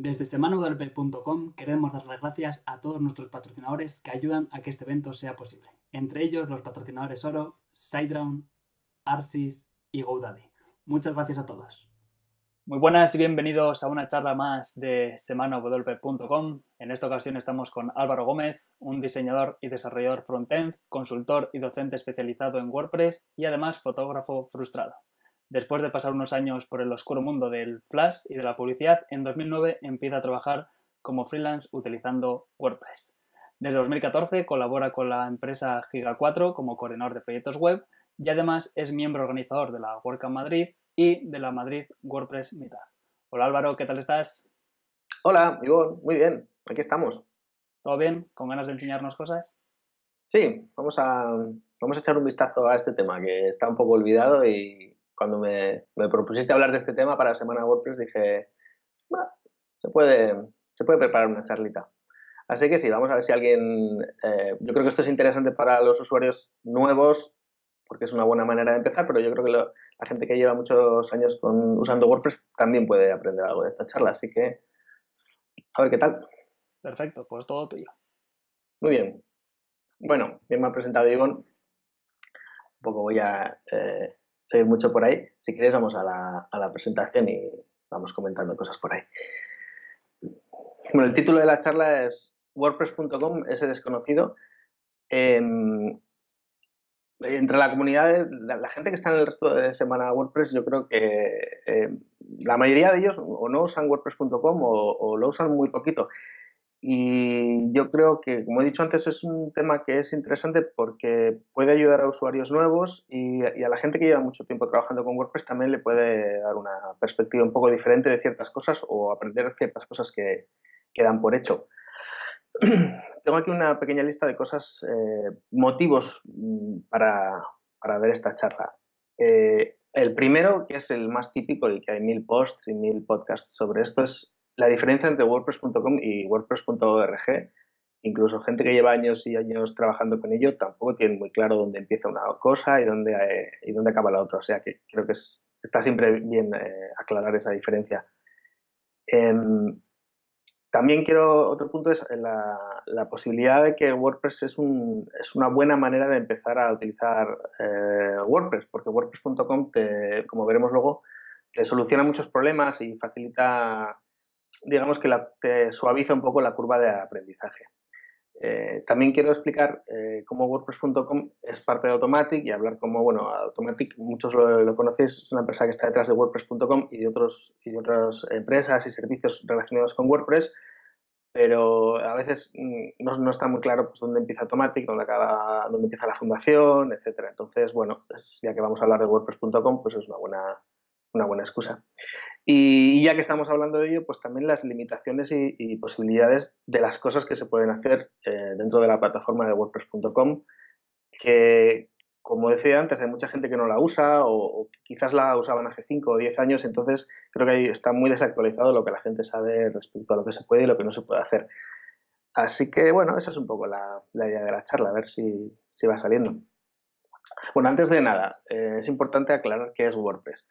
Desde semanawp.com queremos dar las gracias a todos nuestros patrocinadores que ayudan a que este evento sea posible. Entre ellos los patrocinadores Oro, SiteGround, Arsis y GoDaddy. Muchas gracias a todos. Muy buenas y bienvenidos a una charla más de semanawp.com. En esta ocasión estamos con Álvaro Gómez, un diseñador y desarrollador frontend, consultor y docente especializado en WordPress y además fotógrafo frustrado. Después de pasar unos años por el oscuro mundo del Flash y de la publicidad, en 2009 empieza a trabajar como freelance utilizando WordPress. Desde 2014 colabora con la empresa Giga4 como coordinador de proyectos web y además es miembro organizador de la WordCamp Madrid y de la Madrid WordPress Meetup. Hola Álvaro, ¿qué tal estás? Hola, Ivonne, muy bien, aquí estamos. ¿Todo bien? ¿Con ganas de enseñarnos cosas? Sí, vamos a echar un vistazo a este tema que está un poco olvidado y cuando me propusiste hablar de este tema para Semana WordPress dije, "Bah, se puede preparar una charlita". Así que sí, vamos a ver si alguien, yo creo que esto es interesante para los usuarios nuevos porque es una buena manera de empezar, pero yo creo que la gente que lleva muchos años usando WordPress también puede aprender algo de esta charla, así que a ver qué tal. Perfecto, pues todo tuyo. Muy bien. Bueno, bien me ha presentado Ivonne. Un poco voy a seguir mucho por ahí. Si quieres vamos a la presentación y vamos comentando cosas por ahí. Bueno, el título de la charla es WordPress.com, ese desconocido. Entre la comunidad, la gente que está en el resto de Semana WordPress, yo creo que la mayoría de ellos o no usan WordPress.com o lo usan muy poquito. Y yo creo que, como he dicho antes, es un tema que es interesante porque puede ayudar a usuarios nuevos y a la gente que lleva mucho tiempo trabajando con WordPress también le puede dar una perspectiva un poco diferente de ciertas cosas o aprender ciertas cosas que dan por hecho. Tengo aquí una pequeña lista de cosas, motivos para ver esta charla. El primero, que es el más típico y que hay 1000 posts y 1000 podcasts sobre esto, es la diferencia entre WordPress.com y WordPress.org. Incluso gente que lleva años y años trabajando con ello tampoco tiene muy claro dónde empieza una cosa y dónde acaba la otra. O sea que creo que está siempre bien aclarar esa diferencia. Em, También otro punto es la posibilidad de que WordPress es una buena manera de empezar a utilizar WordPress, porque WordPress.com, como veremos luego, te soluciona muchos problemas y facilita, digamos que te suaviza un poco la curva de aprendizaje. También quiero explicar cómo WordPress.com es parte de Automattic y hablar cómo, bueno, Automattic, muchos lo conocéis, es una empresa que está detrás de WordPress.com y de otras empresas y servicios relacionados con WordPress, pero a veces no está muy claro pues, dónde empieza Automattic, dónde empieza la fundación, etcétera. Entonces, bueno, pues, ya que vamos a hablar de WordPress.com, pues es una buena excusa. Y ya que estamos hablando de ello, pues también las limitaciones y posibilidades de las cosas que se pueden hacer dentro de la plataforma de WordPress.com, que, como decía antes, hay mucha gente que no la usa o quizás la usaban hace 5 o 10 años, entonces creo que ahí está muy desactualizado lo que la gente sabe respecto a lo que se puede y lo que no se puede hacer. Así que, bueno, esa es un poco la idea de la charla, a ver si va saliendo. Bueno, antes de nada, es importante aclarar qué es WordPress.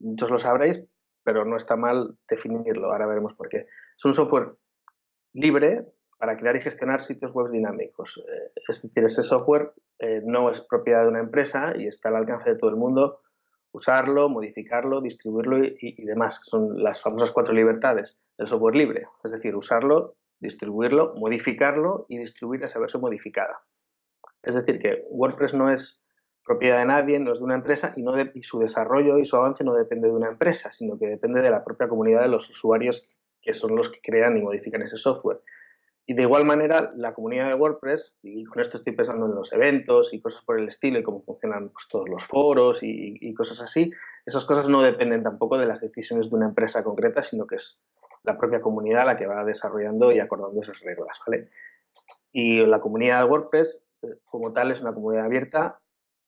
Muchos lo sabréis, pero no está mal definirlo, ahora veremos por qué. Es un software libre para crear y gestionar sitios web dinámicos. Es decir, ese software no es propiedad de una empresa y está al alcance de todo el mundo usarlo, modificarlo, distribuirlo y demás. Son las famosas 4 libertades del software libre. Es decir, usarlo, distribuirlo, modificarlo y distribuir esa versión modificada. Es decir, que WordPress no es propiedad de nadie, no es de una empresa y su desarrollo y su avance no depende de una empresa, sino que depende de la propia comunidad de los usuarios que son los que crean y modifican ese software. Y de igual manera, la comunidad de WordPress, y con esto estoy pensando en los eventos y cosas por el estilo y cómo funcionan pues, todos los foros y cosas así, esas cosas no dependen tampoco de las decisiones de una empresa concreta, sino que es la propia comunidad la que va desarrollando y acordando esas reglas, ¿vale? Y la comunidad de WordPress, como tal, es una comunidad abierta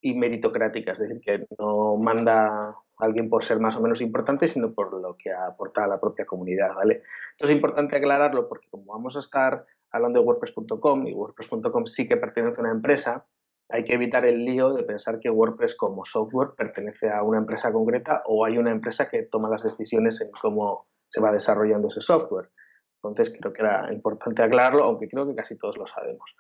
y meritocrática, es decir, que no manda a alguien por ser más o menos importante, sino por lo que aporta a la propia comunidad, ¿vale? Esto es importante aclararlo porque como vamos a estar hablando de WordPress.com y WordPress.com sí que pertenece a una empresa, hay que evitar el lío de pensar que WordPress como software pertenece a una empresa concreta o hay una empresa que toma las decisiones en cómo se va desarrollando ese software. Entonces creo que era importante aclararlo, aunque creo que casi todos lo sabemos.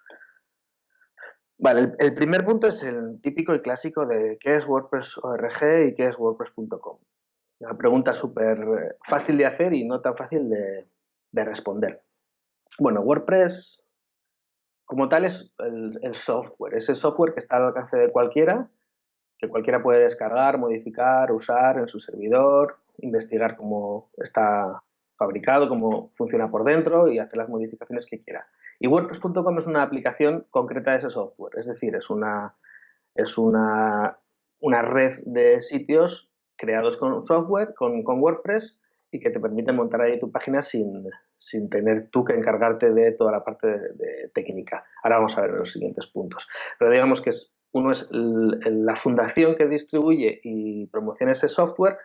Vale, el primer punto es el típico y clásico de qué es WordPress.org y qué es WordPress.com. Una pregunta súper fácil de hacer y no tan fácil de responder. Bueno, WordPress como tal es el software, ese software que está al alcance de cualquiera, que cualquiera puede descargar, modificar, usar en su servidor, investigar cómo está fabricado, cómo funciona por dentro y hacer las modificaciones que quiera. Y WordPress.com es una aplicación concreta de ese software, es decir, es una red de sitios creados con software, con WordPress, y que te permiten montar ahí tu página sin tener tú que encargarte de toda la parte de técnica. Ahora vamos a ver los siguientes puntos. Pero digamos que uno es la fundación que distribuye y promociona ese software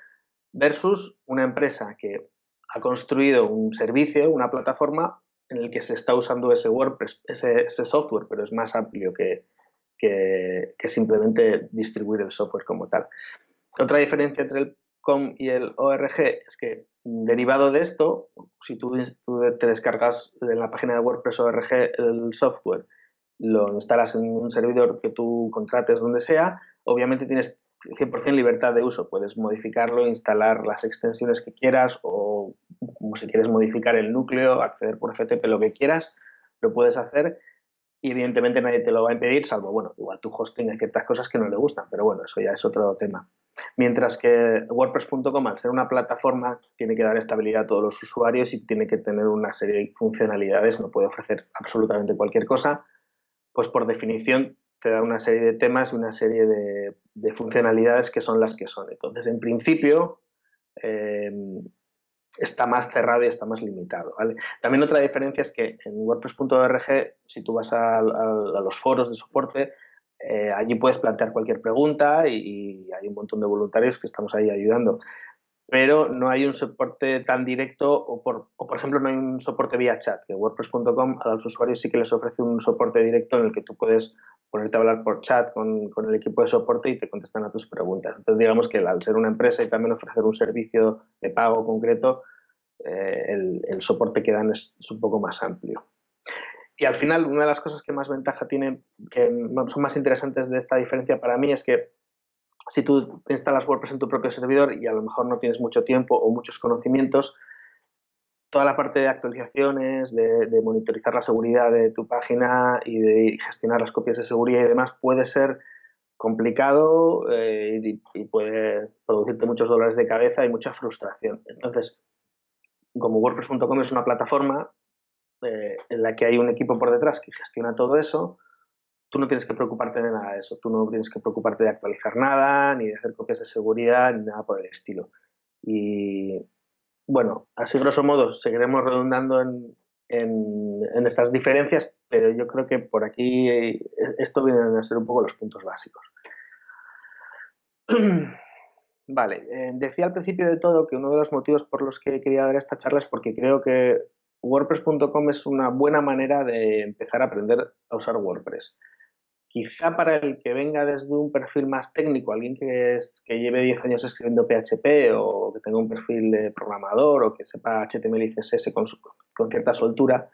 versus una empresa que ha construido un servicio, una plataforma en el que se está usando ese WordPress, ese software, pero es más amplio que simplemente distribuir el software como tal. Otra diferencia entre el com y el org es que, derivado de esto, si tú te descargas en la página de WordPress org el software, lo instalas en un servidor que tú contrates donde sea, obviamente tienes 100% libertad de uso. Puedes modificarlo, instalar las extensiones que quieras o como si quieres modificar el núcleo, acceder por FTP, lo que quieras, lo puedes hacer y evidentemente nadie te lo va a impedir, salvo, bueno, igual tu hosting hay ciertas cosas que no le gustan, pero bueno, eso ya es otro tema. Mientras que WordPress.com, al ser una plataforma, tiene que dar estabilidad a todos los usuarios y tiene que tener una serie de funcionalidades, no puede ofrecer absolutamente cualquier cosa, pues por definición te da una serie de temas y una serie de funcionalidades que son las que son. Entonces, en principio, eh, está más cerrado y está más limitado. ¿Vale? También otra diferencia es que en WordPress.org, si tú vas a los foros de soporte, allí puedes plantear cualquier pregunta y hay un montón de voluntarios que estamos ahí ayudando. Pero no hay un soporte tan directo o por ejemplo, no hay un soporte vía chat, que WordPress.com a los usuarios sí que les ofrece un soporte directo en el que tú puedes ponerte a hablar por chat con el equipo de soporte y te contestan a tus preguntas. Entonces, digamos que al ser una empresa y también ofrecer un servicio de pago concreto, el soporte que dan es un poco más amplio. Y al final, una de las cosas que más ventaja tiene, que son más interesantes de esta diferencia para mí, es que si tú instalas WordPress en tu propio servidor y a lo mejor no tienes mucho tiempo o muchos conocimientos, toda la parte de actualizaciones, de monitorizar la seguridad de tu página y de gestionar las copias de seguridad y demás puede ser complicado y puede producirte muchos dolores de cabeza y mucha frustración. Entonces, como WordPress.com es una plataforma en la que hay un equipo por detrás que gestiona todo eso, tú no tienes que preocuparte de nada de eso. Tú no tienes que preocuparte de actualizar nada, ni de hacer copias de seguridad, ni nada por el estilo. Y bueno, así grosso modo, seguiremos redundando en estas diferencias, pero yo creo que por aquí esto vienen a ser un poco los puntos básicos. Vale, decía al principio de todo que uno de los motivos por los que quería dar esta charla es porque creo que WordPress.com es una buena manera de empezar a aprender a usar WordPress. Quizá para el que venga desde un perfil más técnico, alguien que lleve 10 años escribiendo PHP o que tenga un perfil de programador o que sepa HTML y CSS con cierta soltura,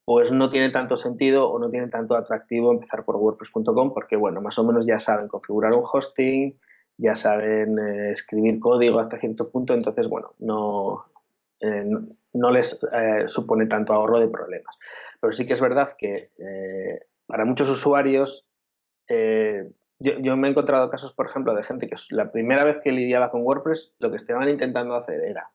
pues no tiene tanto sentido o no tiene tanto atractivo empezar por WordPress.com porque, bueno, más o menos ya saben configurar un hosting, ya saben escribir código hasta cierto punto, entonces, bueno, no les supone tanto ahorro de problemas. Pero sí que es verdad que para muchos usuarios, eh, yo me he encontrado casos, por ejemplo, de gente que la primera vez que lidiaba con WordPress, lo que estaban intentando hacer era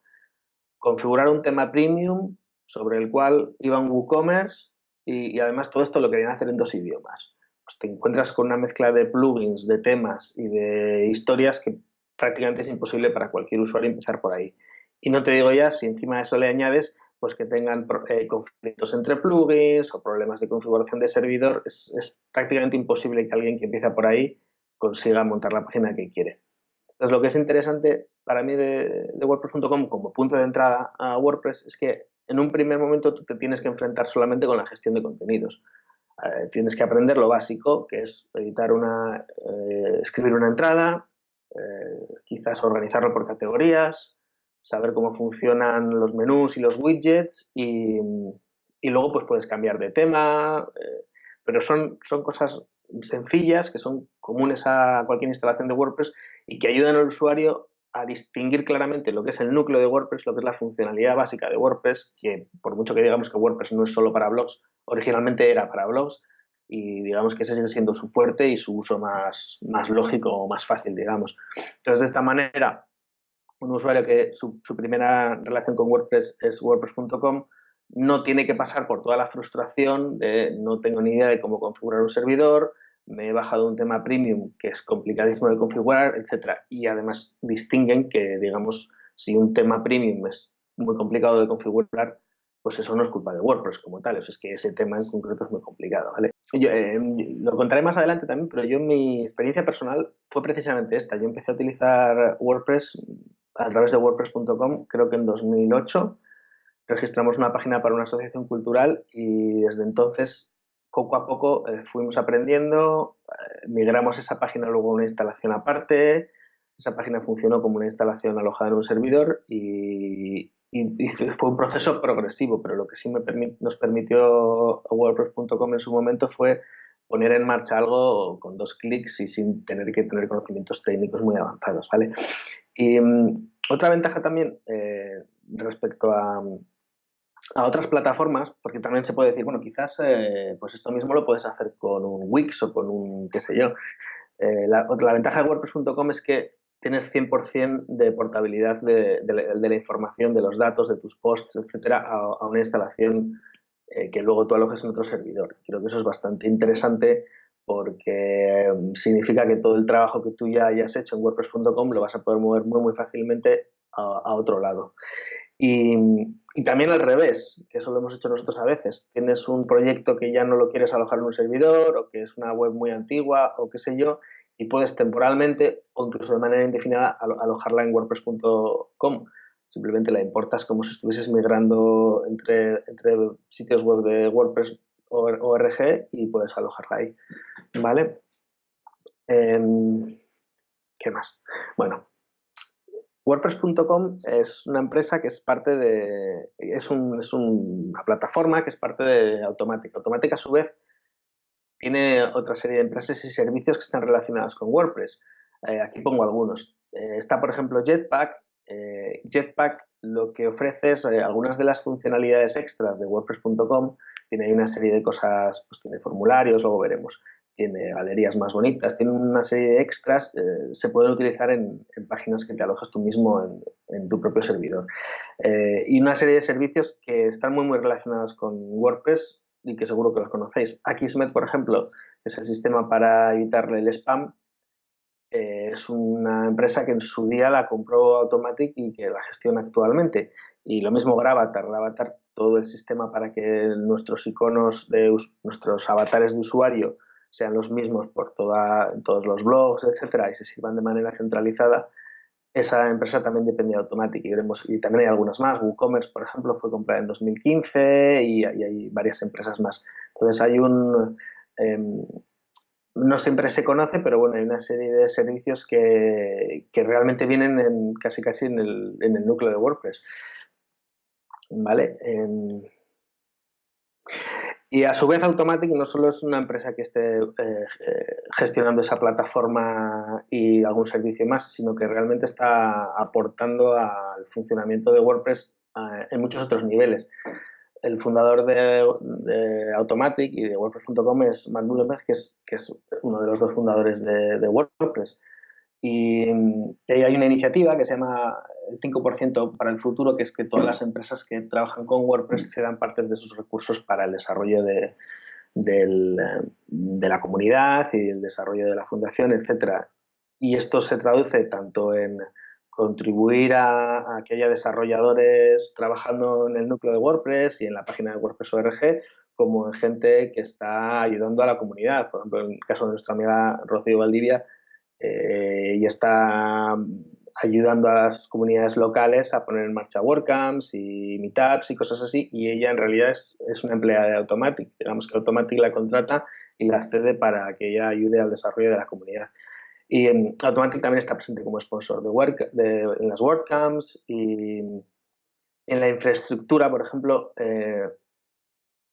configurar un tema premium sobre el cual iba un WooCommerce y además todo esto lo querían hacer en dos idiomas. Pues te encuentras con una mezcla de plugins, de temas y de historias que prácticamente es imposible para cualquier usuario empezar por ahí. Y no te digo ya si encima de eso le añades pues que tengan conflictos entre plugins o problemas de configuración de servidor, es prácticamente imposible que alguien que empieza por ahí consiga montar la página que quiere. Entonces, lo que es interesante para mí de WordPress.com como punto de entrada a WordPress es que en un primer momento tú te tienes que enfrentar solamente con la gestión de contenidos. Tienes que aprender lo básico, que es escribir una entrada, quizás organizarlo por categorías, saber cómo funcionan los menús y los widgets y luego pues puedes cambiar de tema, pero son cosas sencillas que son comunes a cualquier instalación de WordPress y que ayudan al usuario a distinguir claramente lo que es el núcleo de WordPress, lo que es la funcionalidad básica de WordPress, que por mucho que digamos que WordPress no es solo para blogs, originalmente era para blogs y digamos que ese sigue siendo su fuerte y su uso más lógico o más fácil, digamos. Entonces, de esta manera, un usuario que su primera relación con WordPress es WordPress.com no tiene que pasar por toda la frustración de no tengo ni idea de cómo configurar un servidor, me he bajado un tema premium que es complicadísimo de configurar, etcétera. Y además distinguen que, digamos, si un tema premium es muy complicado de configurar, pues eso no es culpa de WordPress como tal, eso es que ese tema en concreto es muy complicado, ¿vale? Yo, lo contaré más adelante también, pero yo mi experiencia personal fue precisamente esta. Yo empecé a utilizar WordPress a través de WordPress.com, creo que en 2008. Registramos una página para una asociación cultural y desde entonces, poco a poco, fuimos aprendiendo, migramos esa página luego a una instalación aparte, esa página funcionó como una instalación alojada en un servidor y fue un proceso progresivo, pero lo que sí nos permitió WordPress.com en su momento fue poner en marcha algo con 2 clics y sin tener que tener conocimientos técnicos muy avanzados, ¿vale? Y otra ventaja también respecto a otras plataformas, porque también se puede decir, bueno, quizás pues esto mismo lo puedes hacer con un Wix o con un, qué sé yo. La ventaja de WordPress.com es que tienes 100% de portabilidad de la información, de los datos, de tus posts, etcétera, a una instalación que luego tú alojes en otro servidor. Creo que eso es bastante interesante porque significa que todo el trabajo que tú ya hayas hecho en WordPress.com lo vas a poder mover muy, muy fácilmente a otro lado. Y también al revés, que eso lo hemos hecho nosotros a veces. Tienes un proyecto que ya no lo quieres alojar en un servidor o que es una web muy antigua o qué sé yo, y puedes temporalmente o incluso de manera indefinida alojarla en WordPress.com. Simplemente la importas como si estuvieses migrando entre sitios web de WordPress org y puedes alojarla ahí. ¿Vale? ¿Qué más? Bueno, WordPress.com es una empresa que es parte de, es una plataforma que es parte de Automatic. Automatic a su vez tiene otra serie de empresas y servicios que están relacionados con WordPress. Aquí pongo algunos. Está, por ejemplo, Jetpack. Jetpack lo que ofrece es algunas de las funcionalidades extras de WordPress.com. Tiene ahí una serie de cosas, pues tiene formularios, luego veremos. Tiene galerías más bonitas, tiene una serie de extras, se pueden utilizar en páginas que te alojas tú mismo en tu propio servidor. Y una serie de servicios que están muy, muy relacionados con WordPress y que seguro que los conocéis. Akismet, por ejemplo, es el sistema para evitarle el spam. Es una empresa que en su día la compró Automatic y que la gestiona actualmente. Y lo mismo Gravatar. Gravatar, todo el sistema para que nuestros iconos, nuestros avatares de usuario sean los mismos por todos los blogs, etcétera, y se sirvan de manera centralizada. Esa empresa también depende de Automatic y también hay algunas más. WooCommerce, por ejemplo, fue comprada en 2015 y hay varias empresas más. Entonces hay no siempre se conoce, pero bueno, hay una serie de servicios que realmente vienen casi en el núcleo de WordPress. ¿Vale? Y a su vez Automatic no solo es una empresa que esté gestionando esa plataforma y algún servicio más, sino que realmente está aportando al funcionamiento de WordPress en muchos otros niveles. El fundador de Automatic y de WordPress.com es Matt Mullenweg, que es uno de los dos fundadores de WordPress. Y hay una iniciativa que se llama el 5% para el futuro, que es que todas las empresas que trabajan con WordPress cedan partes de sus recursos para el desarrollo de la comunidad y el desarrollo de la fundación, etcétera. Y esto se traduce tanto en contribuir a que haya desarrolladores trabajando en el núcleo de WordPress y en la página de WordPress org, como en gente que está ayudando a la comunidad. Por ejemplo, en el caso de nuestra amiga Rocío Valdivia, y está ayudando a las comunidades locales a poner en marcha WordCamps y Meetups y cosas así, y ella en realidad es una empleada de Automatic. Digamos que Automatic la contrata y la accede para que ella ayude al desarrollo de la comunidad. Y Automatic también está presente como sponsor en las WordCamps y en la infraestructura, por ejemplo,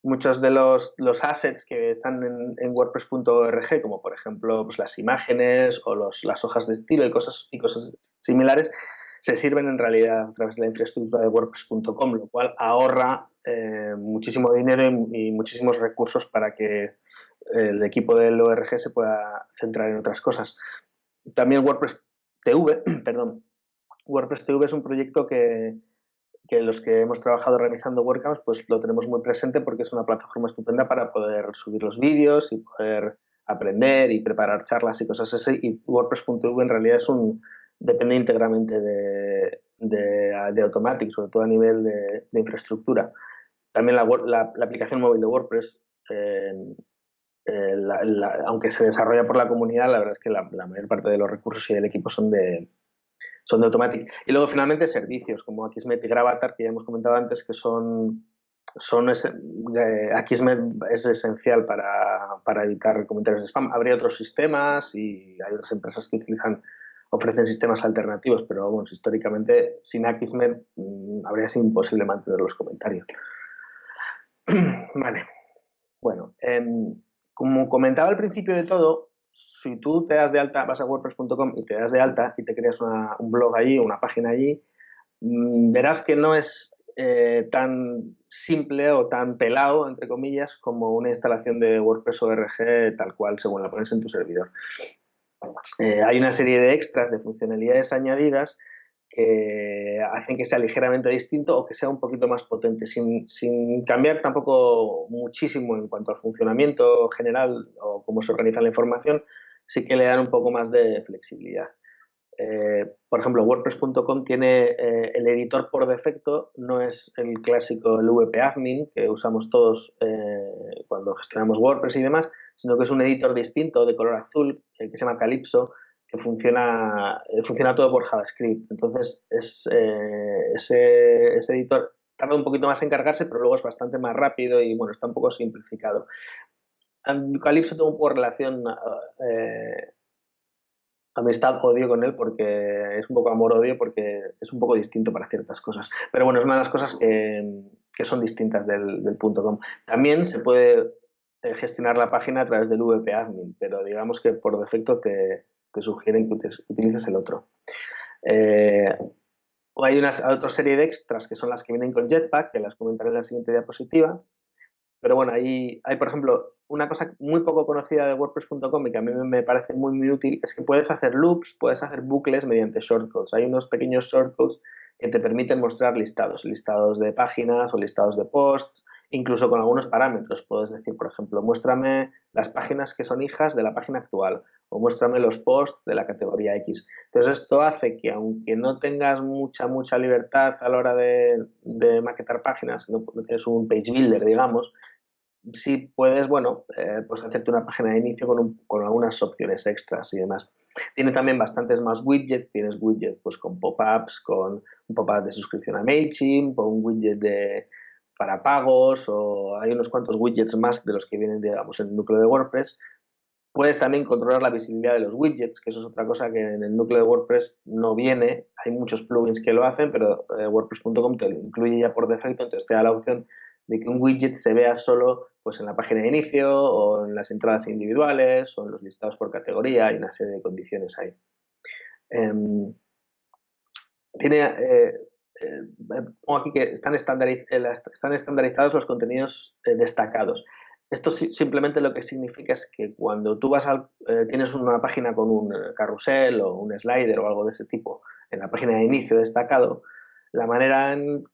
muchos de los assets que están en WordPress.org, como por ejemplo pues, las imágenes o las hojas de estilo y cosas similares, se sirven en realidad a través de la infraestructura de WordPress.com, lo cual ahorra muchísimo dinero y muchísimos recursos para que el equipo del ORG se pueda centrar en otras cosas. También WordPress TV, perdón, WordPress TV es un proyecto que los que hemos trabajado organizando WordCamps, pues lo tenemos muy presente porque es una plataforma estupenda para poder subir los vídeos y poder aprender y preparar charlas y cosas así. Y WordPress.tv en realidad depende íntegramente de Automatic, sobre todo a nivel de infraestructura. También la aplicación móvil de WordPress, aunque se desarrolla por la comunidad, la verdad es que la mayor parte de los recursos y del equipo son de Automatic. Y luego finalmente servicios como Akismet y Gravatar, que ya hemos comentado antes, que Akismet es esencial para evitar comentarios de spam. Habría otros sistemas y hay otras empresas que ofrecen sistemas alternativos, pero bueno, históricamente sin Akismet habría sido imposible mantener los comentarios. Vale. Bueno, como comentaba al principio de todo, si tú te das de alta, vas a WordPress.com y te das de alta y te creas un blog allí, una página allí, verás que no es tan simple o tan pelado, entre comillas, como una instalación de WordPress ORG tal cual según la pones en tu servidor. Hay una serie de extras, de funcionalidades añadidas que hacen que sea ligeramente distinto o que sea un poquito más potente, sin cambiar tampoco muchísimo en cuanto al funcionamiento general o cómo se organiza la información, sí que le dan un poco más de flexibilidad. Por ejemplo, WordPress.com tiene el editor por defecto, no es el clásico el WP Admin que usamos todos cuando gestionamos WordPress y demás, sino que es un editor distinto de color azul que se llama Calypso, que funciona todo por JavaScript. Entonces, ese editor tarda un poquito más en cargarse, pero luego es bastante más rápido y bueno, está un poco simplificado. Calypso tuvo un poco relación amistad-odio con él porque es un poco amor-odio porque es un poco distinto para ciertas cosas. Pero bueno, es una de las cosas que son distintas del .com. También se puede gestionar la página a través del VP Admin, pero digamos que por defecto te sugieren que utilices el otro. Hay otra serie de extras que son las que vienen con Jetpack, que las comentaré en la siguiente diapositiva. Pero bueno, hay, por ejemplo, una cosa muy poco conocida de WordPress.com y que a mí me parece muy, muy útil, es que puedes hacer loops, puedes hacer bucles mediante shortcodes. Hay unos pequeños shortcodes que te permiten mostrar listados de páginas o listados de posts, incluso con algunos parámetros. Puedes decir, por ejemplo, muéstrame las páginas que son hijas de la página actual o muéstrame los posts de la categoría X. Entonces esto hace que aunque no tengas mucha libertad a la hora de maquetar páginas, no tienes un page builder, digamos, sí puedes, bueno, pues hacerte una página de inicio con algunas opciones extras y demás. Tiene también bastantes más widgets, tienes widgets pues con pop-ups, con un pop-up de suscripción a MailChimp, o un widget para pagos, o hay unos cuantos widgets más de los que vienen, digamos, en el núcleo de WordPress. Puedes también controlar la visibilidad de los widgets, que eso es otra cosa que en el núcleo de WordPress no viene. Hay muchos plugins que lo hacen, pero WordPress.com te lo incluye ya por defecto, entonces te da la opción de que un widget se vea solo pues, en la página de inicio o en las entradas individuales o en los listados por categoría. Hay una serie de condiciones ahí. Pongo aquí que están estandarizados los contenidos destacados. Esto simplemente lo que significa es que cuando tú tienes una página con un carrusel o un slider o algo de ese tipo en la página de inicio destacado, la manera en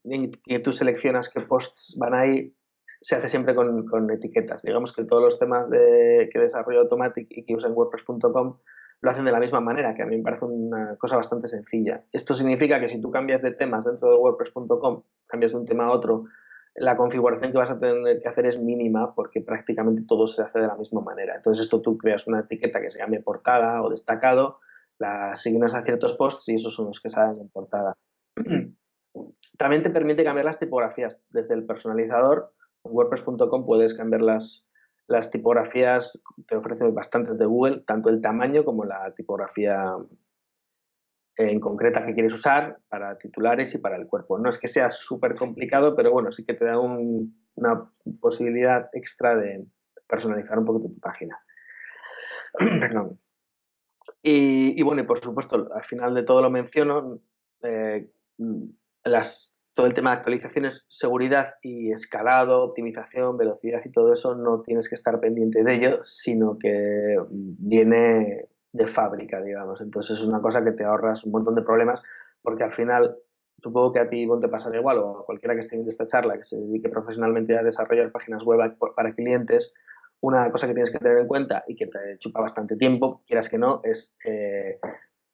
que tú seleccionas qué posts van ahí se hace siempre con etiquetas. Digamos que todos los temas que desarrolla Automatic y que usan WordPress.com lo hacen de la misma manera, que a mí me parece una cosa bastante sencilla. Esto significa que si tú cambias de temas dentro de WordPress.com, cambias de un tema a otro, la configuración que vas a tener que hacer es mínima porque prácticamente todo se hace de la misma manera. Entonces esto tú creas una etiqueta que se llame portada o destacado, la asignas a ciertos posts y esos son los que salen en portada. También te permite cambiar las tipografías. Desde el personalizador, en WordPress.com puedes cambiar las tipografías te ofrecen bastantes de Google, tanto el tamaño como la tipografía en concreta que quieres usar para titulares y para el cuerpo. No es que sea súper complicado, pero bueno, sí que te da una posibilidad extra de personalizar un poquito tu página. Perdón. Y bueno, y por supuesto, al final de todo lo menciono, eh, todo el tema de actualizaciones, seguridad y escalado, optimización, velocidad y todo eso, no tienes que estar pendiente de ello, sino que viene de fábrica, digamos. Entonces es una cosa que te ahorras un montón de problemas, porque al final, supongo que a ti te pasará igual, o a cualquiera que esté viendo esta charla, que se dedique profesionalmente a desarrollar páginas web para clientes, una cosa que tienes que tener en cuenta y que te chupa bastante tiempo, quieras que no, es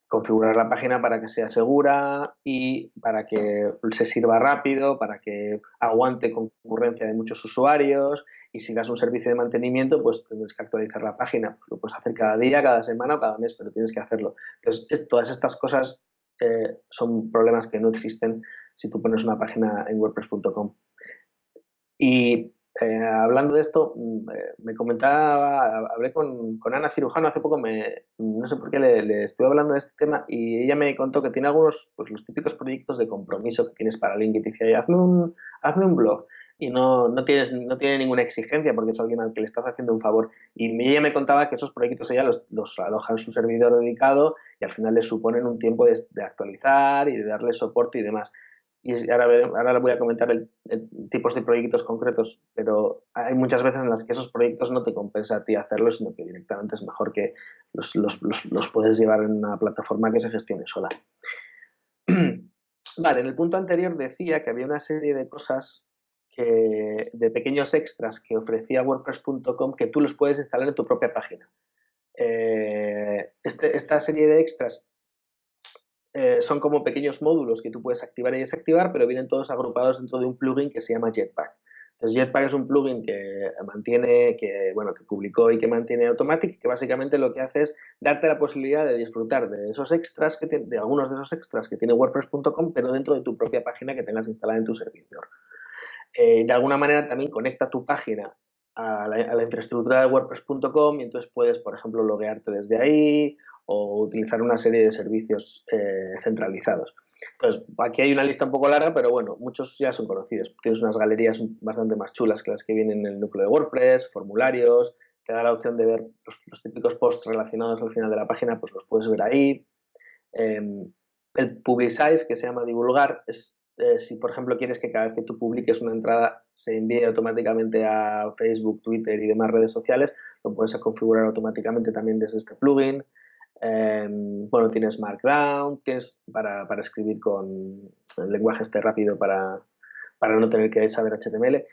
configurar la página para que sea segura y para que se sirva rápido, para que aguante concurrencia de muchos usuarios, y si das un servicio de mantenimiento, pues tienes que actualizar la página. Lo puedes hacer cada día, cada semana o cada mes, pero tienes que hacerlo. Entonces, todas estas cosas son problemas que no existen si tú pones una página en WordPress.com. Y hablando de esto, me comentaba, hablé con Ana Cirujano hace poco, no sé por qué le estuve hablando de este tema, y ella me contó que tiene algunos, pues los típicos proyectos de compromiso que tienes para LinkedIn. Y dice, hazme un blog. Y no tiene ninguna exigencia porque es alguien al que le estás haciendo un favor. Y ella me contaba que esos proyectos ella los aloja en su servidor dedicado y al final le suponen un tiempo de actualizar y de darle soporte y demás. Y ahora le voy a comentar tipos de proyectos concretos, pero hay muchas veces en las que esos proyectos no te compensa a ti hacerlos, sino que directamente es mejor que los puedes llevar en una plataforma que se gestione sola. Vale, en el punto anterior decía que había una serie de cosas, de pequeños extras que ofrecía WordPress.com, que tú los puedes instalar en tu propia página. Esta serie de extras son como pequeños módulos que tú puedes activar y desactivar, pero vienen todos agrupados dentro de un plugin que se llama Jetpack. Entonces, Jetpack es un plugin que publicó y que mantiene Automatic, que básicamente lo que hace es darte la posibilidad de disfrutar de esos extras, de algunos de esos extras que tiene WordPress.com, pero dentro de tu propia página que tengas instalada en tu servidor. De alguna manera también conecta tu página a la infraestructura de WordPress.com, y entonces puedes, por ejemplo, loguearte desde ahí o utilizar una serie de servicios centralizados. Entonces, aquí hay una lista un poco larga, pero bueno, muchos ya son conocidos. Tienes unas galerías bastante más chulas que las que vienen en el núcleo de WordPress, formularios, te da la opción de ver los típicos posts relacionados al final de la página, pues los puedes ver ahí. El Publicize, que se llama divulgar, es si por ejemplo quieres que cada vez que tú publiques una entrada se envíe automáticamente a Facebook, Twitter y demás redes sociales, lo puedes configurar automáticamente también desde este plugin. Bueno, tienes Markdown, que es para escribir con el lenguaje rápido para no tener que saber HTML.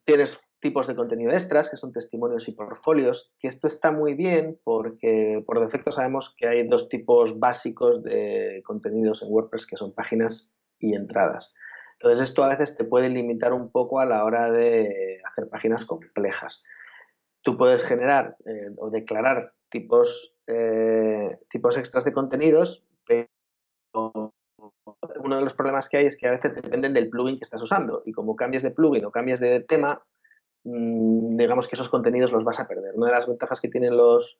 Tienes tipos de contenido extras, que son testimonios y portfolios, que esto está muy bien porque por defecto sabemos que hay dos tipos básicos de contenidos en WordPress, que son páginas y entradas. Entonces esto a veces te puede limitar un poco a la hora de hacer páginas complejas. Tú puedes generar o declarar tipos extras de contenidos, pero uno de los problemas que hay es que a veces dependen del plugin que estás usando, y como cambies de plugin o cambies de tema, digamos que esos contenidos los vas a perder. Una de las ventajas que tienen los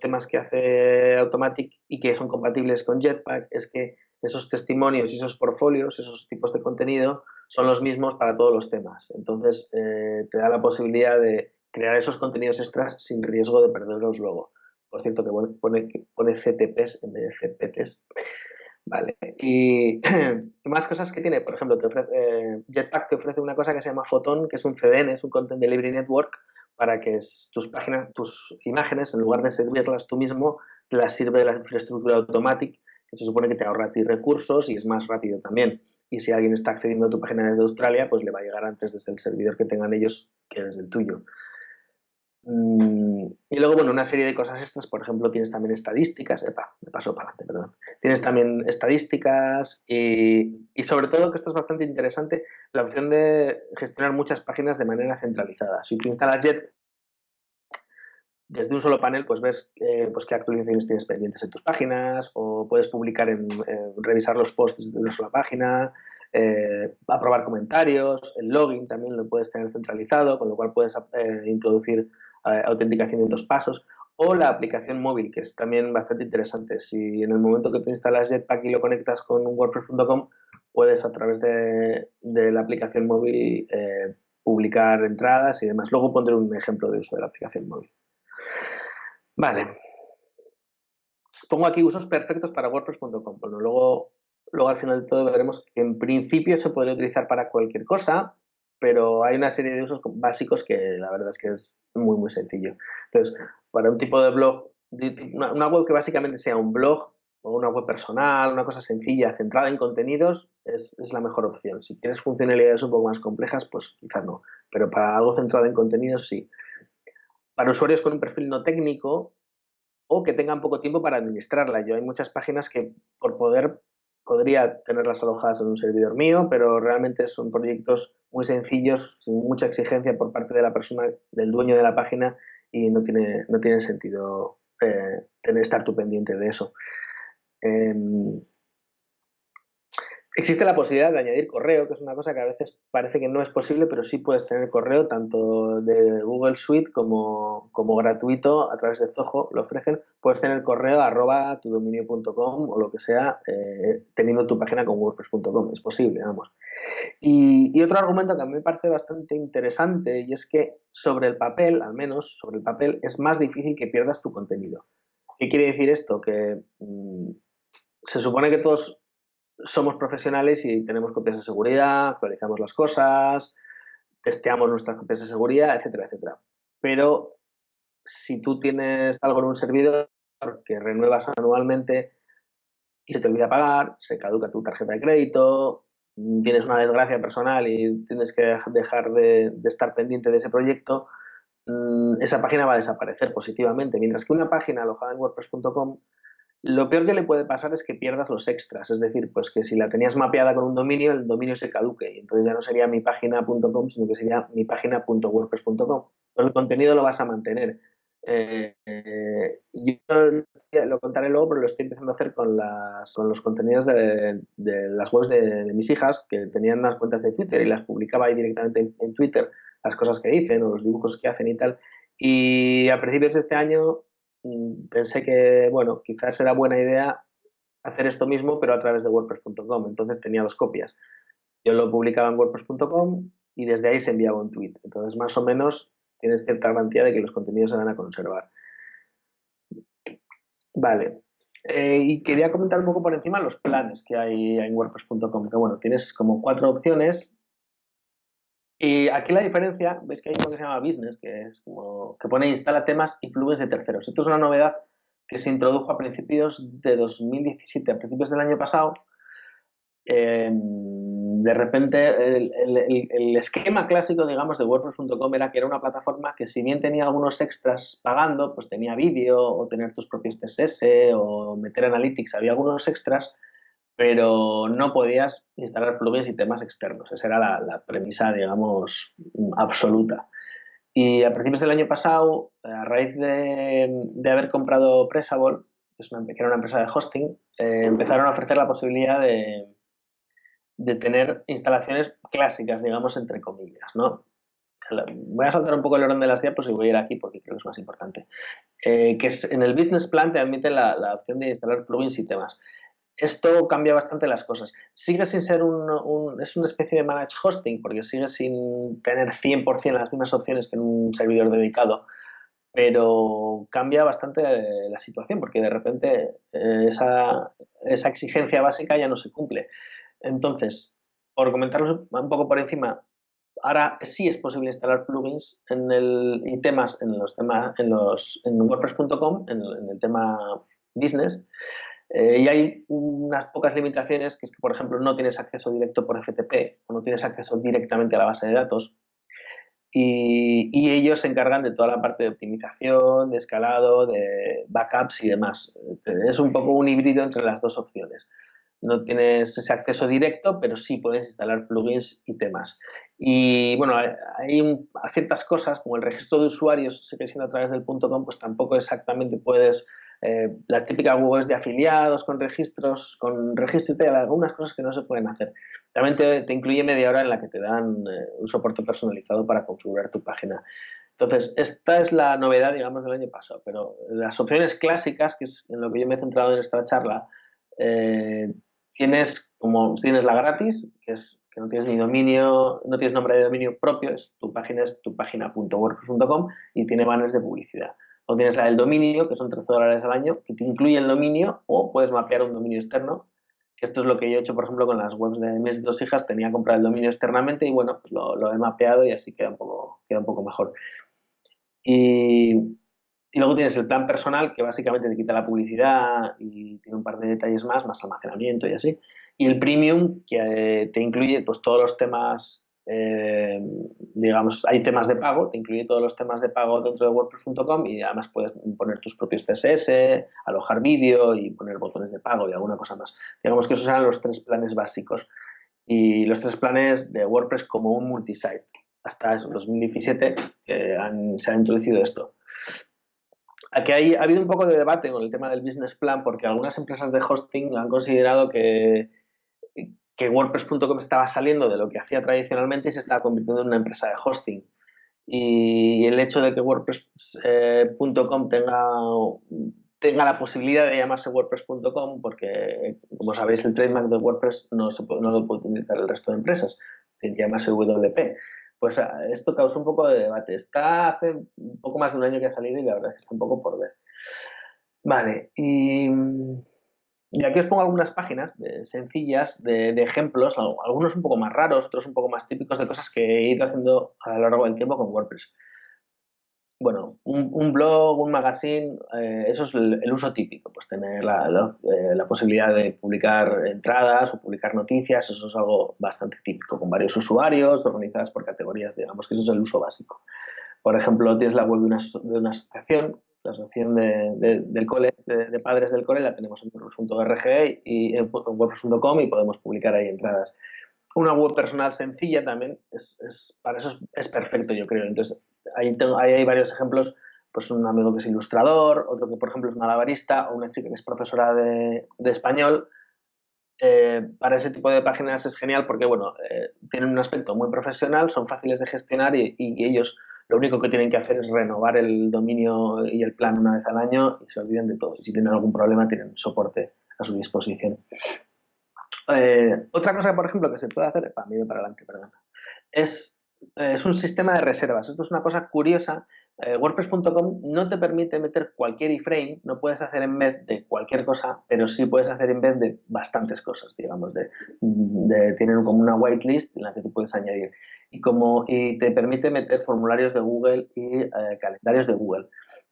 temas que hace Automatic y que son compatibles con Jetpack es que esos testimonios y esos portfolios, esos tipos de contenido, son los mismos para todos los temas. Entonces, te da la posibilidad de crear esos contenidos extras sin riesgo de perderlos luego. Por cierto, que pone CTPs en vez de CPTs. Vale. Y más cosas que tiene, por ejemplo, Jetpack te ofrece una cosa que se llama Photon, que es un CDN, es un Content Delivery Network, para que tus páginas, tus imágenes, en lugar de servirlas tú mismo, las sirve la infraestructura Automatic, que se supone que te ahorra a ti recursos y es más rápido también. Y si alguien está accediendo a tu página desde Australia, pues le va a llegar antes desde el servidor que tengan ellos que desde el tuyo. Y luego, bueno, una serie de cosas estas, por ejemplo, tienes también estadísticas, me paso para adelante, perdón. Tienes también estadísticas y sobre todo, que esto es bastante interesante, la opción de gestionar muchas páginas de manera centralizada. Si tú instalas Jet, desde un solo panel, pues ves pues qué actualizaciones tienes pendientes en tus páginas, o puedes publicar revisar los posts de una sola página. aprobar comentarios, el login también lo puedes tener centralizado, con lo cual puedes introducir autenticación en 2 pasos, o la aplicación móvil, que es también bastante interesante. Si en el momento que tú instalas Jetpack y lo conectas con WordPress.com, puedes a través de la aplicación móvil publicar entradas y demás. Luego pondré un ejemplo de uso de la aplicación móvil. Vale. Pongo aquí usos perfectos para WordPress.com. Bueno, luego al final de todo veremos que en principio se podría utilizar para cualquier cosa, pero hay una serie de usos básicos que la verdad es que es muy, muy sencillo. Entonces, para un tipo de blog, una web que básicamente sea un blog o una web personal, una cosa sencilla, centrada en contenidos, es la mejor opción. Si quieres funcionalidades un poco más complejas, pues quizás no, pero para algo centrado en contenidos, sí. Para usuarios con un perfil no técnico, o que tengan poco tiempo para administrarla. Yo hay muchas páginas que podría tenerlas alojadas en un servidor mío, pero realmente son proyectos muy sencillos, sin mucha exigencia por parte de la persona, del dueño de la página, y no tiene sentido estar tú pendiente de eso. Eh, Existe la posibilidad de añadir correo, que es una cosa que a veces parece que no es posible, pero sí puedes tener correo tanto de Google Suite como gratuito a través de Zoho, lo ofrecen. Puedes tener correo @tudominio.com o lo que sea, teniendo tu página con WordPress.com. Es posible, vamos. Y otro argumento que a mí me parece bastante interesante, y es que sobre el papel, al menos sobre el papel, es más difícil que pierdas tu contenido. ¿Qué quiere decir esto? Que se supone que todos somos profesionales y tenemos copias de seguridad, actualizamos las cosas, testeamos nuestras copias de seguridad, etcétera, etcétera. Pero si tú tienes algo en un servidor que renuevas anualmente y se te olvida pagar, se caduca tu tarjeta de crédito, tienes una desgracia personal y tienes que dejar de estar pendiente de ese proyecto, esa página va a desaparecer positivamente. Mientras que una página alojada en WordPress.com, lo peor que le puede pasar es que pierdas los extras, es decir, pues que si la tenías mapeada con un dominio, el dominio se caduque y entonces ya no sería mipágina.com, sino que sería mipágina.wordpress.com. Pero el contenido lo vas a mantener. Yo lo contaré luego, pero lo estoy empezando a hacer con los contenidos de las webs de mis hijas, que tenían unas cuentas de Twitter y las publicaba ahí directamente en Twitter, las cosas que dicen o los dibujos que hacen y tal. Y a principios de este año pensé que, bueno, quizás era buena idea hacer esto mismo, pero a través de WordPress.com. Entonces tenía 2 copias. Yo lo publicaba en WordPress.com y desde ahí se enviaba un tweet. Entonces, más o menos, tienes cierta garantía de que los contenidos se van a conservar. Vale. Y quería comentar un poco por encima los planes que hay en WordPress.com. Que bueno, tienes como 4 opciones. Y aquí la diferencia, ves que hay uno que se llama Business, que es como que pone instala temas y plugins de terceros. Esto es una novedad que se introdujo a principios de 2017, a principios del año pasado. De repente, el esquema clásico, digamos, de WordPress.com era que era una plataforma que, si bien tenía algunos extras pagando, pues tenía vídeo o tener tus propios CSS o meter analytics, había algunos extras, pero no podías instalar plugins y temas externos. Esa era la premisa, digamos, absoluta. Y a principios del año pasado, a raíz de haber comprado Pressable, que era una empresa de hosting, empezaron a ofrecer la posibilidad de tener instalaciones clásicas, digamos, entre comillas, ¿no? Voy a saltar un poco el orden de las diapos y voy a ir aquí porque creo que es más importante. Que es, en el Business Plan te admite la opción de instalar plugins y temas. Esto cambia bastante las cosas. Sigue sin ser es una especie de managed hosting, porque sigue sin tener 100% las mismas opciones que en un servidor dedicado, pero cambia bastante la situación, porque de repente esa exigencia básica ya no se cumple. Entonces, por comentarlos un poco por encima, ahora sí es posible instalar plugins y temas en WordPress.com, en el tema business, y hay unas pocas limitaciones, que es que, por ejemplo, no tienes acceso directo por FTP o no tienes acceso directamente a la base de datos. Y ellos se encargan de toda la parte de optimización, de escalado, de backups y demás. Es un poco un híbrido entre las 2 opciones. No tienes ese acceso directo, pero sí puedes instalar plugins y temas. Y bueno, hay ciertas cosas, como el registro de usuarios sigue siendo a través del .com, pues tampoco exactamente puedes las típicas webs de afiliados con registros, con registro y tal, algunas cosas que no se pueden hacer. También te incluye media hora en la que te dan un soporte personalizado para configurar tu página. Entonces, esta es la novedad, digamos, del año pasado, pero las opciones clásicas, que es en lo que yo me he centrado en esta charla, eh, tienes la gratis, que es que no tienes ni dominio, no tienes nombre de dominio propio, es tu página.wordpress.com y tiene banners de publicidad. O tienes la del dominio, que son $13 al año, que te incluye el dominio, o puedes mapear un dominio externo, que esto es lo que yo he hecho, por ejemplo, con las webs de mis dos hijas, tenía que comprar el dominio externamente y bueno, pues lo he mapeado y así queda un poco mejor. Y luego tienes el plan personal, que básicamente te quita la publicidad y tiene un par de detalles más almacenamiento y así. Y el premium, que te incluye pues todos los temas, digamos, hay temas de pago, te incluye todos los temas de pago dentro de WordPress.com y además puedes poner tus propios CSS, alojar vídeo y poner botones de pago y alguna cosa más. Digamos que esos eran los 3 planes básicos. Y los 3 planes de WordPress como un multisite. Hasta eso, 2017 se ha introducido esto. Aquí ha habido un poco de debate con el tema del business plan porque algunas empresas de hosting han considerado que WordPress.com estaba saliendo de lo que hacía tradicionalmente y se estaba convirtiendo en una empresa de hosting. Y el hecho de que WordPress.com tenga la posibilidad de llamarse WordPress.com, porque como sabéis el trademark de WordPress no lo puede utilizar el resto de empresas, tiene que llamarse WP. Pues esto causó un poco de debate. Está hace un poco más de un año que ha salido y la verdad es que está un poco por ver. Vale, y aquí os pongo algunas páginas sencillas de ejemplos, algunos un poco más raros, otros un poco más típicos de cosas que he ido haciendo a lo largo del tiempo con WordPress. Bueno, un blog, un magazine, eso es el uso típico, pues tener la posibilidad de publicar entradas o publicar noticias, eso es algo bastante típico, con varios usuarios, organizadas por categorías, digamos que eso es el uso básico. Por ejemplo, tienes la web de una asociación, la asociación del cole, de padres del cole, la tenemos en WordPress.org y en WordPress.com y podemos publicar ahí entradas. Una web personal sencilla también, para eso es perfecto, yo creo. Entonces, ahí hay varios ejemplos, pues un amigo que es ilustrador, otro que, por ejemplo, es malabarista, o una chica que es profesora de español. Para ese tipo de páginas es genial porque, bueno, tienen un aspecto muy profesional, son fáciles de gestionar y ellos lo único que tienen que hacer es renovar el dominio y el plan una vez al año y se olvidan de todo. Y si tienen algún problema, tienen soporte a su disposición. Otra cosa, por ejemplo, que se puede hacer, para mí para adelante, perdón, es un sistema de reservas. Esto es una cosa curiosa. WordPress.com no te permite meter cualquier iframe, no puedes hacer embed de cualquier cosa, pero sí puedes hacer embed de bastantes cosas, digamos, tienen como una whitelist en la que tú puedes añadir. Y te permite meter formularios de Google y calendarios de Google.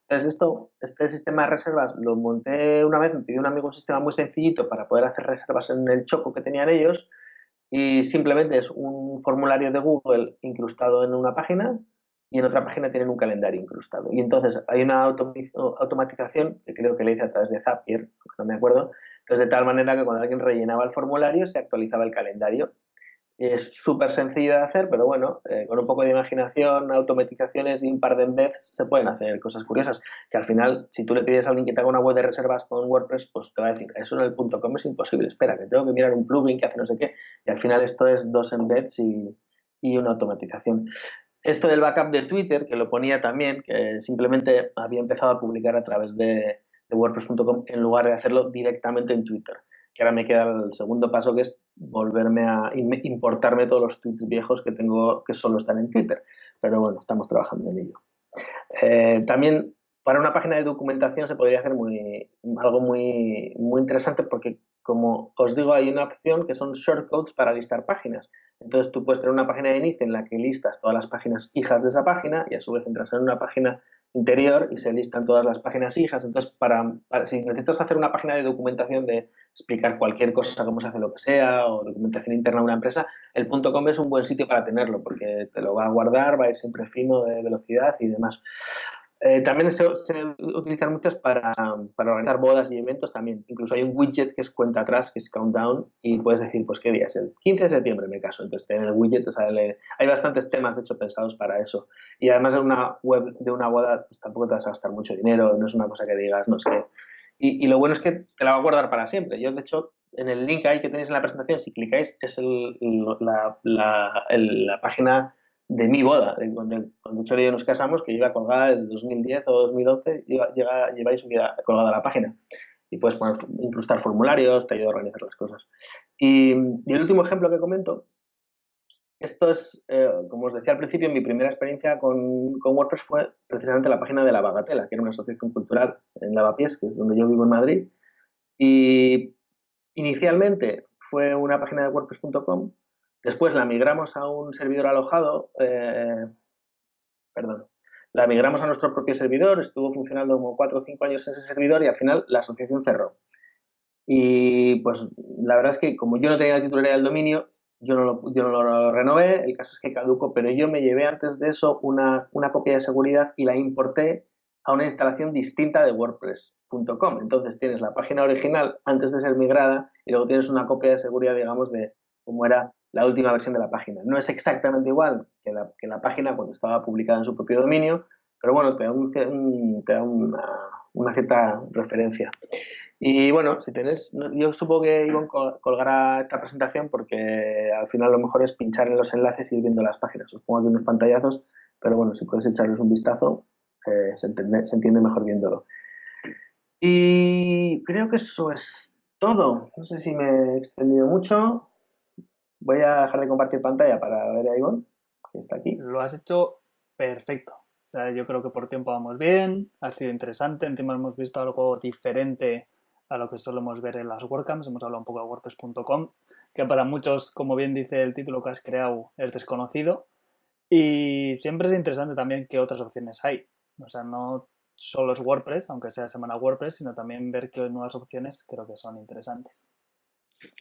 Entonces, este sistema de reservas lo monté una vez, me pidió un amigo un sistema muy sencillito para poder hacer reservas en el choco que tenían ellos y simplemente es un formulario de Google incrustado en una página y en otra página tienen un calendario incrustado. Y entonces hay una automatización que creo que le hice a través de Zapier, aunque no me acuerdo, entonces de tal manera que cuando alguien rellenaba el formulario se actualizaba el calendario. Es súper sencillo de hacer, pero bueno, con un poco de imaginación, automatizaciones y un par de embeds se pueden hacer cosas curiosas. Que al final, si tú le pides a alguien que te haga una web de reservas con WordPress, pues te va a decir, eso en el .com es imposible, espera, que tengo que mirar un plugin que hace no sé qué. Y al final esto es 2 embeds y una automatización. Esto del backup de Twitter, que lo ponía también, que simplemente había empezado a publicar a través de WordPress.com en lugar de hacerlo directamente en Twitter. Que ahora me queda el segundo paso, que es volverme a importarme todos los tweets viejos que tengo que solo están en Twitter. Pero bueno, estamos trabajando en ello. También para una página de documentación se podría hacer algo muy interesante porque, como os digo, hay una opción que son shortcodes para listar páginas. Entonces tú puedes tener una página de inicio en la que listas todas las páginas hijas de esa página y a su vez entras en una página interior y se listan todas las páginas hijas. Entonces, si necesitas hacer una página de documentación de explicar cualquier cosa, cómo se hace lo que sea, o documentación interna de una empresa, el .com es un buen sitio para tenerlo porque te lo va a guardar, va a ir siempre fino de velocidad y demás. También se utilizan muchos para organizar bodas y eventos también. Incluso hay un widget que es cuenta atrás, que es countdown, y puedes decir, pues, ¿qué día es? El 15 de septiembre, me caso. Entonces, en el widget te sale... Hay bastantes temas, de hecho, pensados para eso. Y además, en una web de una boda, pues tampoco te vas a gastar mucho dinero, no es una cosa que digas, no sé, Y lo bueno es que te la va a guardar para siempre. Yo, de hecho, en el link ahí que tenéis en la presentación, si clicáis, es la página de mi boda, de cuando Chori y yo nos casamos, que lleva colgada desde 2010 o 2011, lleváis colgada la página. Y puedes incrustar formularios, te ayuda a organizar las cosas. Y el último ejemplo que comento, esto es, como os decía al principio, mi primera experiencia con WordPress fue precisamente la página de La Bagatela, que era una asociación cultural en Lavapiés, que es donde yo vivo en Madrid. Y inicialmente fue una página de WordPress.com, después la migramos a un servidor alojado, perdón, la migramos a nuestro propio servidor, estuvo funcionando como 4 o 5 años en ese servidor y al final la asociación cerró. Y pues la verdad es que como yo no tenía la titularidad del dominio, yo no lo renové, el caso es que caduco, pero yo me llevé antes de eso una copia de seguridad y la importé a una instalación distinta de WordPress.com. Entonces tienes la página original antes de ser migrada y luego tienes una copia de seguridad, digamos, de cómo era la última versión de la página. No es exactamente igual que la página cuando estaba publicada en su propio dominio, pero bueno, te da una cierta referencia. Y bueno, si tenés, yo supongo que Ivonne colgará esta presentación porque al final lo mejor es pinchar en los enlaces y ir viendo las páginas. Os pongo aquí unos pantallazos, pero bueno, si puedes echarles un vistazo, se entiende mejor viéndolo. Y creo que eso es todo. No sé si me he extendido mucho. Voy a dejar de compartir pantalla para ver a Ivonne, que está aquí. Lo has hecho perfecto. O sea, yo creo que por tiempo vamos bien, ha sido interesante, encima hemos visto algo diferente a lo que solemos ver en las WordCamps, hemos hablado un poco de WordPress.com, que para muchos, como bien dice el título que has creado, es desconocido. Y siempre es interesante también qué otras opciones hay. O sea, no solo es WordPress, aunque sea semana WordPress, sino también ver qué nuevas opciones creo que son interesantes.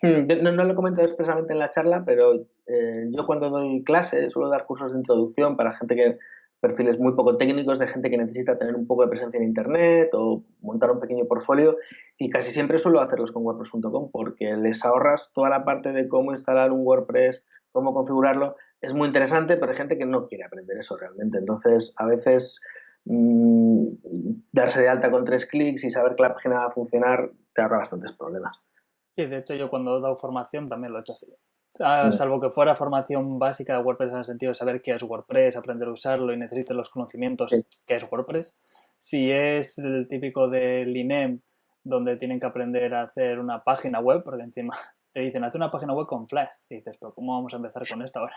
No lo comenté expresamente en la charla, pero yo cuando doy clases suelo dar cursos de introducción para gente que perfiles muy poco técnicos, de gente que necesita tener un poco de presencia en Internet o montar un pequeño portfolio y casi siempre suelo hacerlos con WordPress.com porque les ahorras toda la parte de cómo instalar un WordPress, cómo configurarlo. Es muy interesante, pero hay gente que no quiere aprender eso realmente. Entonces, a veces mmm, darse de alta con 3 clics y saber que la página va a funcionar te ahorra bastantes problemas. Sí, de hecho yo cuando he dado formación también lo he hecho así. Mm. Salvo que fuera formación básica de WordPress en el sentido de saber qué es WordPress, aprender a usarlo y necesites los conocimientos Sí. que es WordPress. Si es el típico del INEM, donde tienen que aprender a hacer una página web, porque encima te dicen, haz una página web con Flash. Y dices, pero ¿cómo vamos a empezar con esto ahora?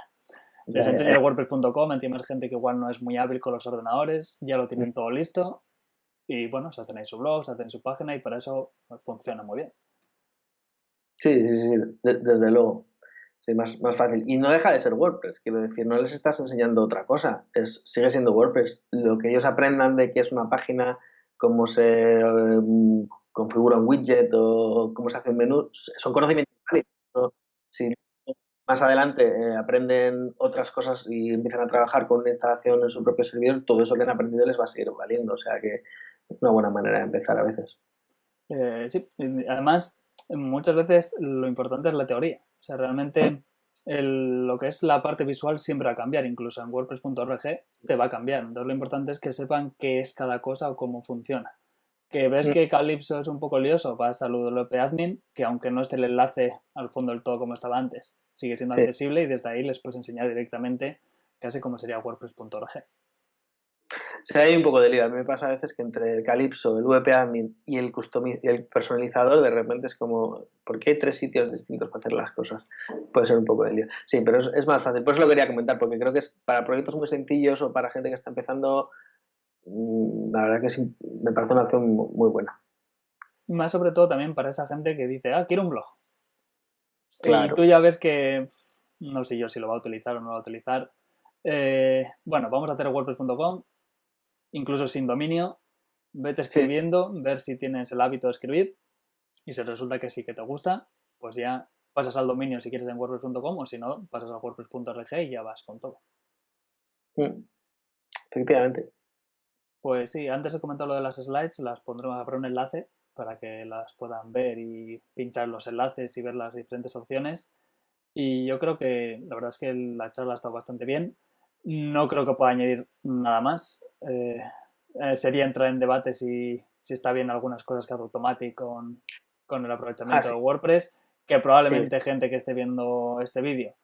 Les Ya, ya, enseñas ya. WordPress.com, encima es gente que igual no es muy hábil con los ordenadores, ya lo tienen todo listo y bueno, se hacen ahí su blog, se hacen su página y para eso funciona muy bien. Sí, sí, sí, desde luego. Sí, más fácil. Y no deja de ser WordPress, quiero decir, no les estás enseñando otra cosa, sigue siendo WordPress. Lo que ellos aprendan de qué es una página, cómo se configura un widget o cómo se hace un menú, son conocimientos válidos, ¿no? Si más adelante aprenden otras cosas y empiezan a trabajar con una instalación en su propio servidor, todo eso que han aprendido les va a seguir valiendo. O sea que es una buena manera de empezar a veces. Sí, además, muchas veces lo importante es la teoría. O sea, realmente lo que es la parte visual siempre va a cambiar, incluso en WordPress.org te va a cambiar. Entonces, lo importante es que sepan qué es cada cosa o cómo funciona. Que ves que Calypso es un poco lioso, vas a WP Admin, que aunque no esté el enlace al fondo del todo como estaba antes, sigue siendo Sí. accesible y desde ahí les puedes enseñar directamente casi como sería WordPress.org. Sí, hay un poco de lío. A mí me pasa a veces que entre el Calypso, el VP Admin y y el personalizador, de repente es como, ¿por qué hay 3 sitios distintos para hacer las cosas? Puede ser un poco de lío. Sí, pero es más fácil. Por eso lo quería comentar, porque creo que es para proyectos muy sencillos o para gente que está empezando, la verdad que sí, me parece una opción muy buena. Más sobre todo también para esa gente que dice, quiero un blog. Y tú Claro. ya ves que, no sé yo si lo va a utilizar o no lo va a utilizar. Bueno, vamos a hacer WordPress.com, incluso sin dominio. Vete Sí. escribiendo, ver si tienes el hábito de escribir. Y si resulta que sí que te gusta, pues ya pasas al dominio si quieres en WordPress.com o si no, pasas a WordPress.org y ya vas con todo. Efectivamente. Pues sí, antes he comentado lo de las slides, las pondré, habrá un enlace para que las puedan ver y pinchar los enlaces y ver las diferentes opciones. Y yo creo que la verdad es que la charla ha estado bastante bien. No creo que pueda añadir nada más. Sería entrar en debate si si está bien algunas cosas que hace Automatic con el aprovechamiento Sí. de WordPress, que probablemente Sí. gente que esté viendo este vídeo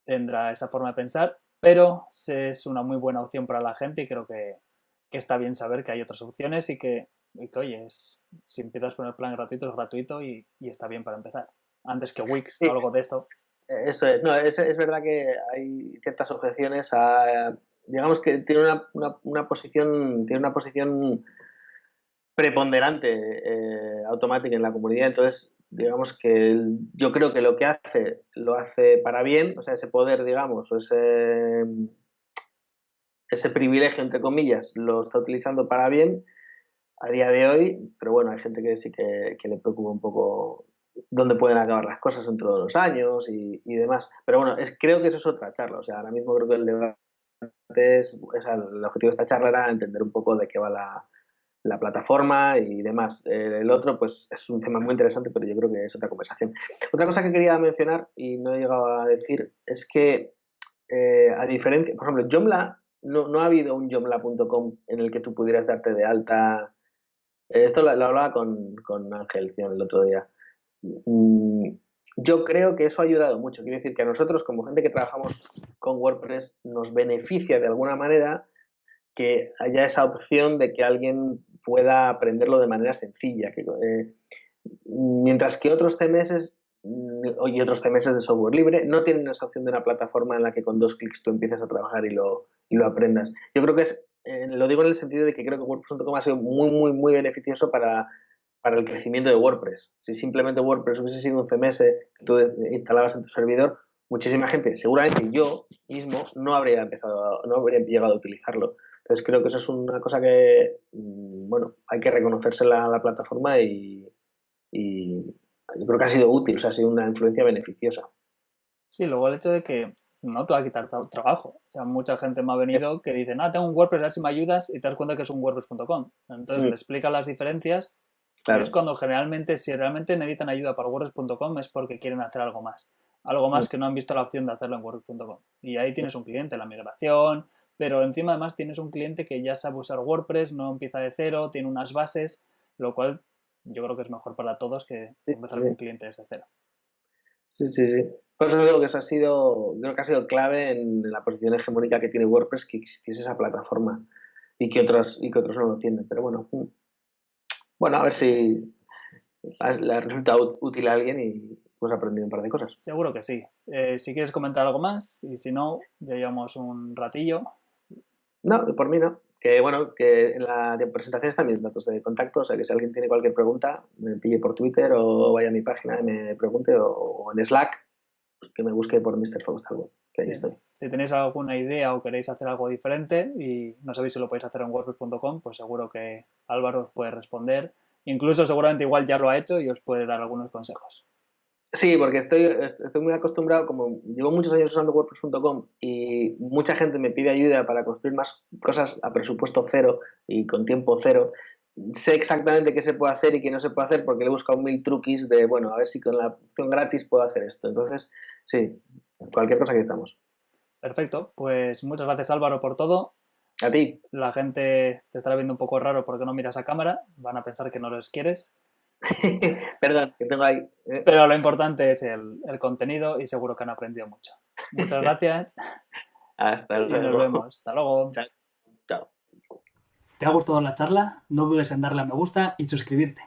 tendrá esa forma de pensar, pero es una muy buena opción para la gente y creo que está bien saber que hay otras opciones y que oye, si empiezas con el plan gratuito, es gratuito y está bien para empezar. Antes que Wix o Sí, algo de esto. eso es. No, es verdad que hay ciertas objeciones a, digamos que tiene tiene una posición preponderante Automatic en la comunidad, entonces digamos que yo creo que lo que hace lo hace para bien, o sea, ese poder, digamos, o ese privilegio, entre comillas, lo está utilizando para bien a día de hoy, pero bueno, hay gente que sí que le preocupa un poco dónde pueden acabar las cosas dentro de los años y demás. Pero bueno, creo que eso es otra charla, o sea, ahora mismo creo que el debate el objetivo de esta charla era entender un poco de qué va la plataforma y demás. El otro, pues, es un tema muy interesante, pero yo creo que es otra conversación. Otra cosa que quería mencionar y no he llegado a decir es que, a diferencia, por ejemplo, Joomla, no ha habido un joomla.com en el que tú pudieras darte de alta. Esto lo hablaba con Ángel el otro día. Mm, Yo creo que eso ha ayudado mucho. Quiero decir que a nosotros, como gente que trabajamos con WordPress, nos beneficia de alguna manera que haya esa opción de que alguien pueda aprenderlo de manera sencilla. Mientras que otros CMS y otros CMS de software libre no tienen esa opción de una plataforma en la que con 2 clics tú empieces a trabajar y lo aprendas. Yo creo que lo digo en el sentido de que creo que WordPress.com ha sido muy, muy, muy beneficioso para el crecimiento de WordPress. Si simplemente WordPress hubiese sido un CMS que tú instalabas en tu servidor, muchísima gente, seguramente yo mismo, no habría llegado a utilizarlo. Entonces creo que eso es una cosa que, bueno, hay que reconocérsela a la plataforma y yo creo que ha sido útil, o sea, ha sido una influencia beneficiosa. Sí, luego el hecho de que no te va a quitar trabajo. O sea, mucha gente me ha venido que dice, tengo un WordPress, a ver si me ayudas, y te das cuenta que es un WordPress.com. Entonces le explica las diferencias y es Claro. cuando generalmente, si realmente necesitan ayuda para WordPress.com es porque quieren hacer algo más. Algo más que no han visto la opción de hacerlo en WordPress.com. Y ahí tienes un cliente, la migración, pero encima además tienes un cliente que ya sabe usar WordPress, no empieza de cero, tiene unas bases, lo cual yo creo que es mejor para todos que Sí, empezar con un sí, cliente desde cero. sí, sí, sí. Por eso digo que eso creo que ha sido clave en la posición hegemónica que tiene WordPress, que existiese esa plataforma y que otros no lo tienen. Pero bueno, bueno, a ver si le resulta útil a alguien y hemos aprendido un par de cosas. Seguro que sí. Si quieres comentar algo más, y si no, ya llevamos un ratillo. No, por mí no. Que bueno, que en la presentación están mis datos de contacto, o sea que si alguien tiene cualquier pregunta, me pille por Twitter o vaya a mi página y me pregunte, o en Slack, que me busque por Mr. Faustalgo, que ahí estoy. Si tenéis alguna idea o queréis hacer algo diferente y no sabéis si lo podéis hacer en wordpress.com, pues seguro que Álvaro os puede responder. Incluso seguramente igual ya lo ha hecho y os puede dar algunos consejos. Sí, porque estoy muy acostumbrado, como llevo muchos años usando WordPress.com y mucha gente me pide ayuda para construir más cosas a presupuesto cero y con tiempo cero. Sé exactamente qué se puede hacer y qué no se puede hacer porque le he buscado 1000 truquis de, bueno, a ver si con la opción gratis puedo hacer esto. Entonces, sí, cualquier cosa que estamos. Perfecto, pues muchas gracias Álvaro por todo. A ti. La gente te estará viendo un poco raro porque no miras a cámara, van a pensar que no los quieres, Perdón, que tengo ahí. pero lo importante es el contenido y seguro que han aprendido mucho. Muchas gracias Hasta y nos luego. vemos. Hasta luego. Chao. Chao. ¿Te ha gustado la charla? No dudes en darle a me gusta y suscribirte.